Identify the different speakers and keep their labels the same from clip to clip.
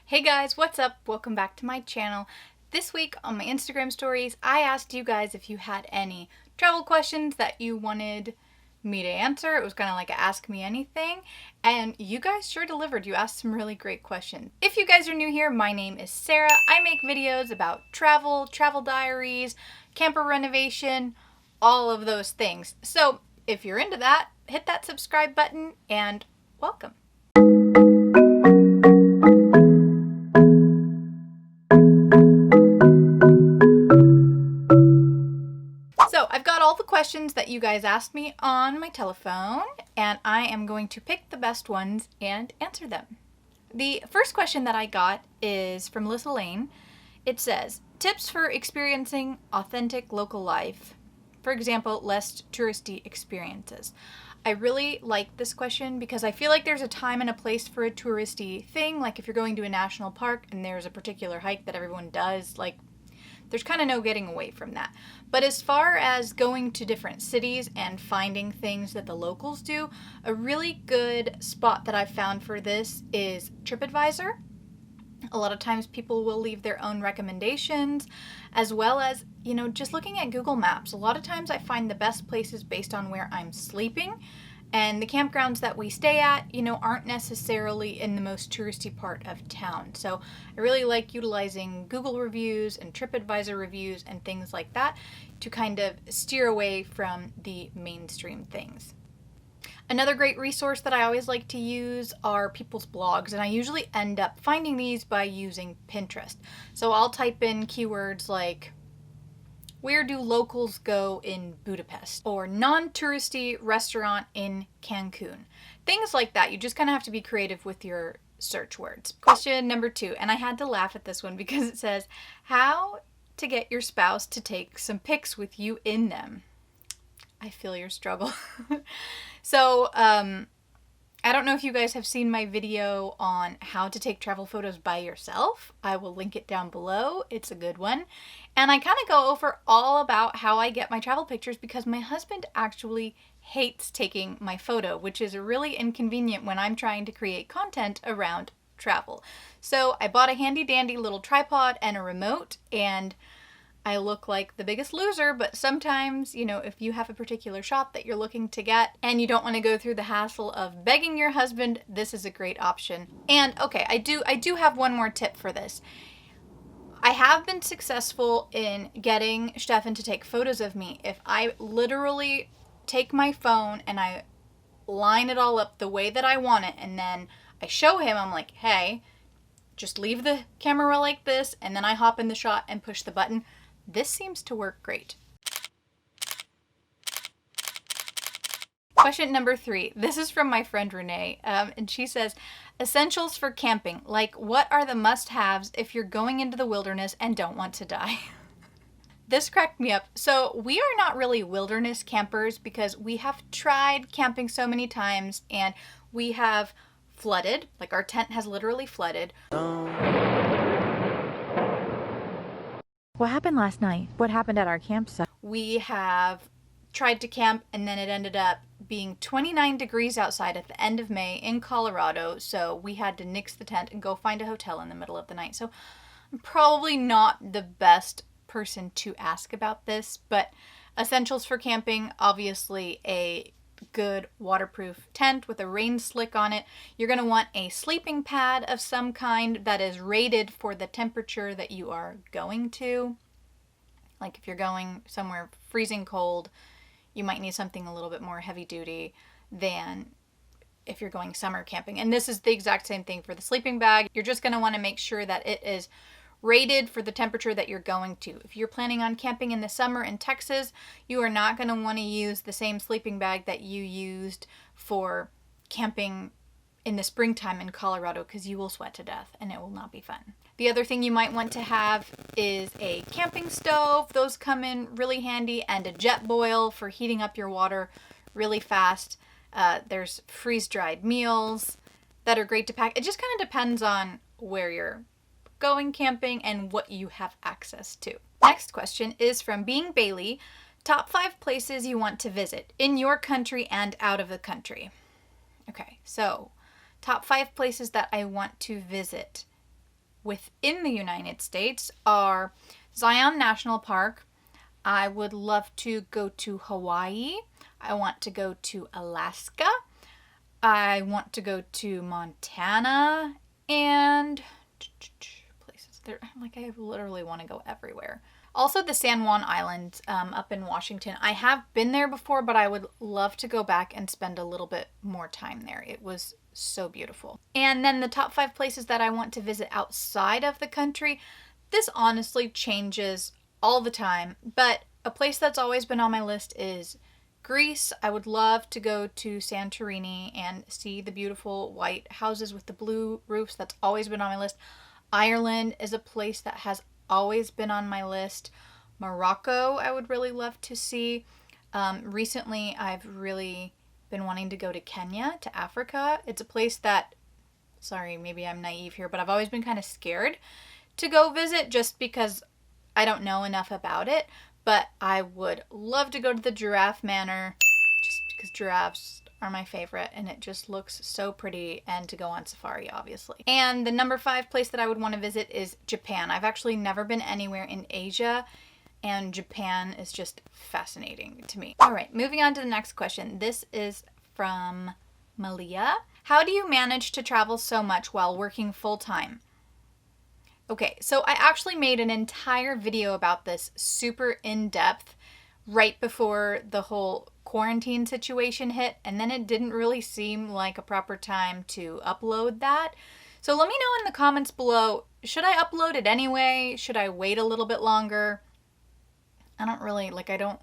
Speaker 1: Hey guys, what's up? Welcome back to my channel. This week on my Instagram stories, I asked you guys if you had any travel questions that you wanted me to answer. It was kind of like a ask me anything, and you guys sure delivered. You asked some really great questions. If you guys are new here, my name is Sarah. I make videos about travel, travel diaries, camper renovation, all of those things. So if you're into that, hit that subscribe button and welcome. So I've got all the questions that you guys asked me on my telephone, and I am going to pick the best ones and answer them. The first question that I got is from Melissa Lane. It says, tips for experiencing authentic local life. For example, less touristy experiences. I really like this question because I feel like there's a time and a place for a touristy thing. Like if you're going to a national park and there's a particular hike that everyone does, like there's kind of no getting away from that. But as far as going to different cities and finding things that the locals do, a really good spot that I've found for this is TripAdvisor. A lot of times people will leave their own recommendations, as well as, just looking at Google Maps. A lot of times I find the best places based on where I'm sleeping. And the campgrounds that we stay at, aren't necessarily in the most touristy part of town. So I really like utilizing Google reviews and TripAdvisor reviews and things like that to kind of steer away from the mainstream things. Another great resource that I always like to use are people's blogs, and I usually end up finding these by using Pinterest. So I'll type in keywords like, where do locals go in Budapest? Or non-touristy restaurant in Cancun. Things like that. You just kind of have to be creative with your search words. Question number 2, and I had to laugh at this one because it says, how to get your spouse to take some pics with you in them. I feel your struggle. So, I don't know if you guys have seen my video on how to take travel photos by yourself. I will link it down below. It's a good one. And I kind of go over all about how I get my travel pictures because my husband actually hates taking my photo, which is really inconvenient when I'm trying to create content around travel. So I bought a handy dandy little tripod and a remote, and I look like the biggest loser, but sometimes, if you have a particular shot that you're looking to get and you don't want to go through the hassle of begging your husband, this is a great option. And okay, I do have one more tip for this. I have been successful in getting Stefan to take photos of me if I literally take my phone and I line it all up the way that I want it, and then I show him, I'm like, hey, just leave the camera like this, and then I hop in the shot and push the button. This seems to work great. Question number 3. This is from my friend Renee, and she says, essentials for camping. Like, what are the must-haves if you're going into the wilderness and don't want to die? This cracked me up. So we are not really wilderness campers because we have tried camping so many times and we have flooded. Like, our tent has literally flooded.
Speaker 2: What happened last night? What happened at our campsite?
Speaker 1: We have tried to camp and then it ended up being 29 degrees outside at the end of May in Colorado, so we had to nix the tent and go find a hotel in the middle of the night. So I'm probably not the best person to ask about this, but essentials for camping, obviously a good waterproof tent with a rain slick on it. You're going to want a sleeping pad of some kind that is rated for the temperature that you are going to. Like if you're going somewhere freezing cold, you might need something a little bit more heavy duty than if you're going summer camping. And this is the exact same thing for the sleeping bag. You're just going to want to make sure that it is rated for the temperature that you're going to. If you're planning on camping in the summer in Texas, you are not going to want to use the same sleeping bag that you used for camping in the springtime in Colorado because you will sweat to death and it will not be fun. The other thing you might want to have is a camping stove. Those come in really handy, and a jet boil for heating up your water really fast. There's freeze-dried meals that are great to pack. It just kind of depends on where you're going camping and what you have access to. Next question is from Being Bailey. Top 5 places you want to visit in your country and out of the country. Okay, so top 5 places that I want to visit. within the United States are Zion National Park. I would love to go to Hawaii. I want to go to Alaska. I want to go to Montana and places there. Like, I literally want to go everywhere. Also, the San Juan Islands up in Washington. I have been there before, but I would love to go back and spend a little bit more time there. It was so beautiful. And then the top 5 places that I want to visit outside of the country. This honestly changes all the time, but a place that's always been on my list is Greece. I would love to go to Santorini and see the beautiful white houses with the blue roofs. That's always been on my list. Ireland is a place that has always been on my list. Morocco, I would really love to see. Recently, I've really been wanting to go to Kenya, to Africa. It's a place that, sorry, maybe I'm naive here, but I've always been kind of scared to go visit just because I don't know enough about it. But I would love to go to the Giraffe Manor just because giraffes are my favorite and it just looks so pretty, and to go on safari, obviously. And the number 5 place that I would want to visit is Japan. I've actually never been anywhere in Asia, and Japan is just fascinating to me. All right, moving on to the next question. This is from Malia. How do you manage to travel so much while working full-time? Okay, so I actually made an entire video about this, super in-depth, right before the whole quarantine situation hit, and then it didn't really seem like a proper time to upload that. So let me know in the comments below, should I upload it anyway? Should I wait a little bit longer? I don't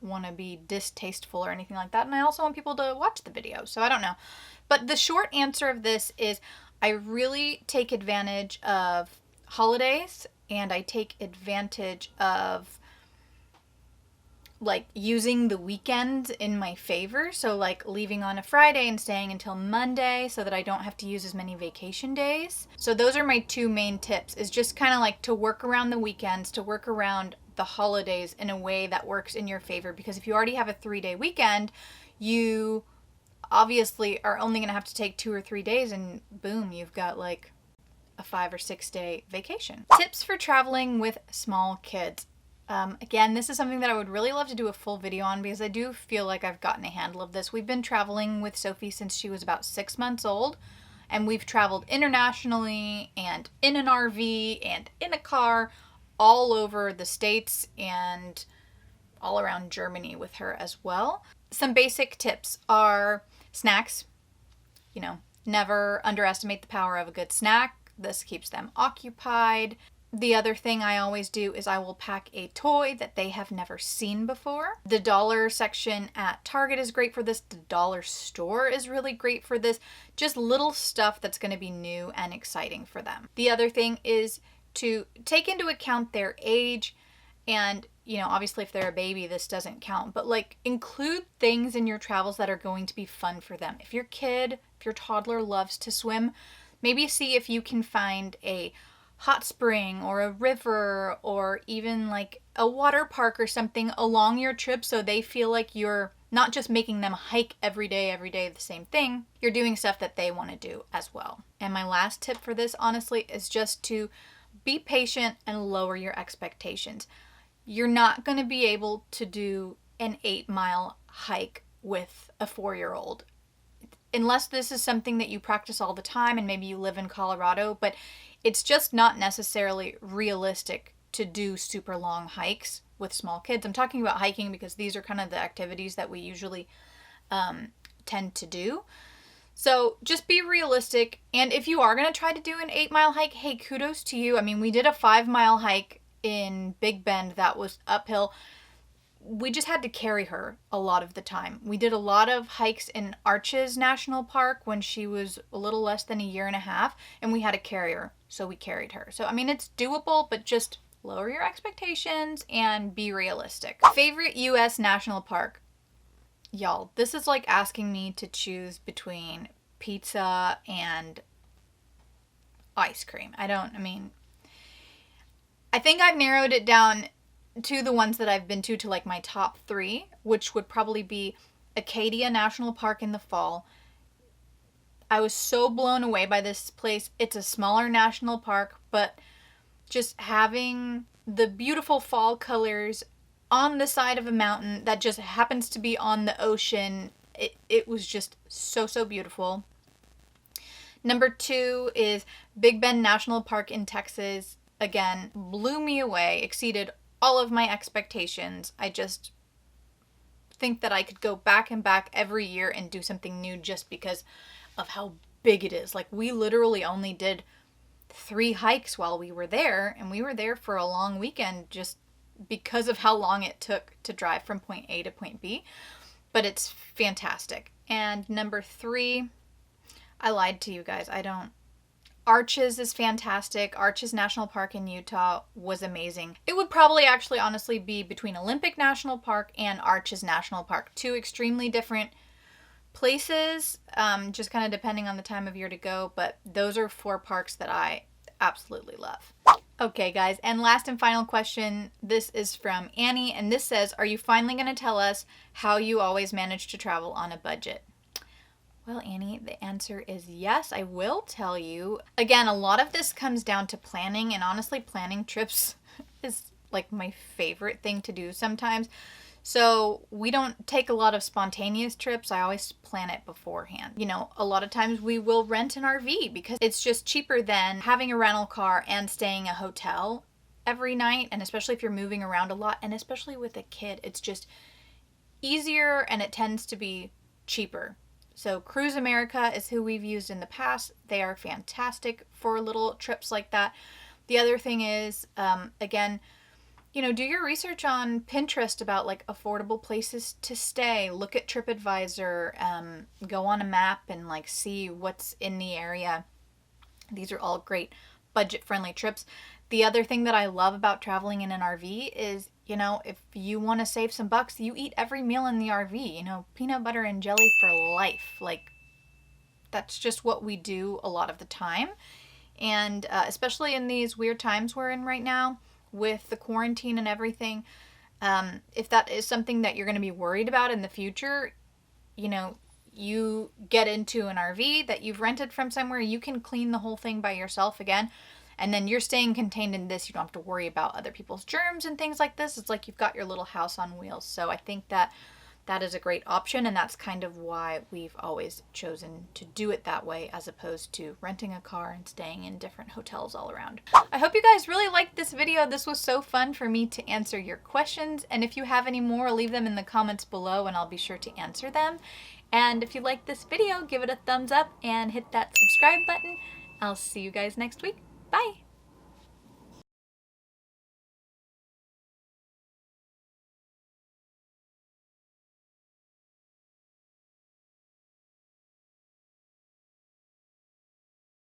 Speaker 1: want to be distasteful or anything like that, and I also want people to watch the video, so I don't know. But the short answer of this is I really take advantage of holidays, and I take advantage of like using the weekends in my favor. So like leaving on a Friday and staying until Monday so that I don't have to use as many vacation days. So those are my 2 main tips, is just kind of like to work around the weekends, to work around the holidays in a way that works in your favor. Because if you already have a 3-day weekend, you obviously are only going to have to take 2 or 3 days, and boom, you've got like a 5 or 6 day vacation. Tips for traveling with small kids. Again, this is something that I would really love to do a full video on, because I do feel like I've gotten a handle of this. We've been traveling with Sophie since she was about 6 months old, and we've traveled internationally and in an RV and in a car all over the States and all around Germany with her as well. Some basic tips are snacks. You know, never underestimate the power of a good snack. This keeps them occupied. The other thing I always do is I will pack a toy that they have never seen before. The dollar section at Target is great for this. The dollar store is really great for this. Just little stuff that's going to be new and exciting for them. The other thing is to take into account their age, and you know, obviously if they're a baby this doesn't count, but like include things in your travels that are going to be fun for them. If your toddler loves to swim, maybe see if you can find a hot spring or a river or even like a water park or something along your trip, so they feel like you're not just making them hike every day the same thing. You're doing stuff that they want to do as well. And my last tip for this, honestly, is just to be patient and lower your expectations. You're not going to be able to do an 8-mile hike with a 4-year-old. Unless this is something that you practice all the time and maybe you live in Colorado, but it's just not necessarily realistic to do super long hikes with small kids. I'm talking about hiking because these are kind of the activities that we usually tend to do. So just be realistic. And if you are going to try to do an 8-mile hike, hey, kudos to you. I mean, we did a 5-mile hike in Big Bend that was uphill. We just had to carry her a lot of the time. We did a lot of hikes in Arches National Park when she was a little less than 1.5 years, and we had to carry her, so we carried her. So, I mean, it's doable, but just lower your expectations and be realistic. Favorite U.S. national park? Y'all, this is like asking me to choose between pizza and ice cream. I think I've narrowed it down to the ones that I've been to like my top 3, which would probably be Acadia National Park in the fall, I was so blown away by this place. It's a smaller national park, but just having the beautiful fall colors on the side of a mountain that just happens to be on the ocean, it was just so, so beautiful. Number 2 is Big Bend National Park in Texas. Again, blew me away, exceeded all of my expectations. I just think that I could go back and back every year and do something new just because of how big it is. Like, we literally only did 3 hikes while we were there, and we were there for a long weekend just because of how long it took to drive from point A to point B. But it's fantastic. And number 3, I lied to you guys. Arches is fantastic. Arches National Park in Utah was amazing. It would probably actually honestly be between Olympic National Park and Arches National Park. 2 extremely different places, just kind of depending on the time of year to go, but those are 4 parks that I absolutely love. Okay guys, and last and final question. This is from Annie, and this says, are you finally going to tell us how you always manage to travel on a budget? Well, Annie, the answer is yes, I will tell you. Again, a lot of this comes down to planning, and honestly, planning trips is like my favorite thing to do sometimes. So we don't take a lot of spontaneous trips. I always plan it beforehand. You know, a lot of times we will rent an RV because it's just cheaper than having a rental car and staying at a hotel every night. And especially if you're moving around a lot, and especially with a kid, it's just easier and it tends to be cheaper. So Cruise America is who we've used in the past. They are fantastic for little trips like that. The other thing is, again, you know, do your research on Pinterest about like affordable places to stay. Look at TripAdvisor, go on a map and like see what's in the area. These are all great budget-friendly trips. The other thing that I love about traveling in an RV is, you know, if you want to save some bucks, you eat every meal in the RV. You know, peanut butter and jelly for life. Like, that's just what we do a lot of the time. And especially in these weird times we're in right now with the quarantine and everything, if that is something that you're going to be worried about in the future, you know, you get into an RV that you've rented from somewhere, you can clean the whole thing by yourself again. And then you're staying contained in this. You don't have to worry about other people's germs and things like this. It's like you've got your little house on wheels. So I think that that is a great option. And that's kind of why we've always chosen to do it that way, as opposed to renting a car and staying in different hotels all around. I hope you guys really liked this video. This was so fun for me to answer your questions. And if you have any more, leave them in the comments below and I'll be sure to answer them. And if you liked this video, give it a thumbs up and hit that subscribe button. I'll see you guys next week. Bye!